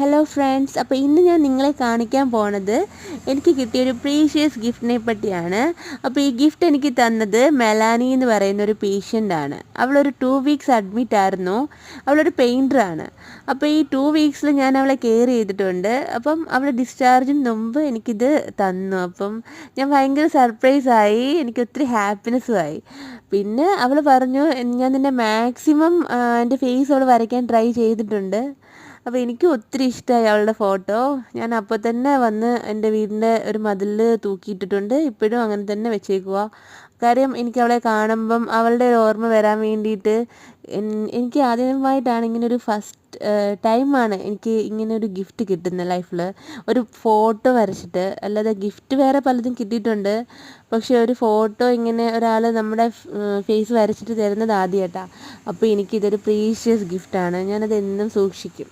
Hello friends, അപ്പോൾ ഇന്ന് ഞാൻ നിങ്ങളെ കാണിക്കാൻ പോണത് എനിക്ക് കിട്ടിയൊരു പ്രീഷ്യസ് ഗിഫ്റ്റിനെ പറ്റിയാണ്. അപ്പോൾ ഈ ഗിഫ്റ്റ് എനിക്ക് തന്നത് മെലാനി എന്ന് പറയുന്ന ഒരു പേഷ്യൻ്റാണ്. അവളൊരു 2 വീക്സ് അഡ്മിറ്റ് ആയിരുന്നു. അവളൊരു പെയിൻറ്ററാണ്. അപ്പോൾ ഈ 2 വീക്സിൽ ഞാൻ അവളെ കെയർ ചെയ്തിട്ടുണ്ട്. അപ്പം അവൾ ഡിസ്ചാർജിന് മുമ്പ് എനിക്കിത് തന്നു. അപ്പം ഞാൻ ഭയങ്കര സർപ്രൈസായി, എനിക്ക് ഒത്തിരി ഹാപ്പിനെസ്സുമായി. പിന്നെ അവൾ പറഞ്ഞു, ഞാൻ നിന്നെ മാക്സിമം എൻ്റെ ഫേസ് അവൾ വരയ്ക്കാൻ ട്രൈ ചെയ്തിട്ടുണ്ട്. അപ്പോൾ എനിക്ക് ഒത്തിരി ഇഷ്ടമായി അവളുടെ ഫോട്ടോ. ഞാൻ അപ്പോൾ തന്നെ വന്ന് എൻ്റെ വീടിൻ്റെ ഒരു മതിലിൽ തൂക്കിയിട്ടിട്ടുണ്ട്. ഇപ്പോഴും അങ്ങനെ തന്നെ വെച്ചേക്കുക. കാര്യം എനിക്ക് അവളെ കാണുമ്പം അവളുടെ ഒരു ഓർമ്മ വരാൻ വേണ്ടിയിട്ട്. എനിക്ക് ആദ്യമായിട്ടാണ് ഇങ്ങനൊരു ഫസ്റ്റ് ടൈമാണ് എനിക്ക് ഇങ്ങനൊരു ഗിഫ്റ്റ് കിട്ടുന്നത് ലൈഫിൽ. ഒരു ഫോട്ടോ വരച്ചിട്ട്, അല്ലാതെ ഗിഫ്റ്റ് വേറെ പലതും കിട്ടിയിട്ടുണ്ട്. പക്ഷേ ഒരു ഫോട്ടോ ഇങ്ങനെ ഒരാൾ നമ്മുടെ ഫേസ് വരച്ചിട്ട് തരുന്നത് ആദ്യമായിട്ടാണ്. അപ്പോൾ എനിക്കിതൊരു പ്രീഷ്യസ് ഗിഫ്റ്റാണ്. ഞാനത് എന്നും സൂക്ഷിക്കും.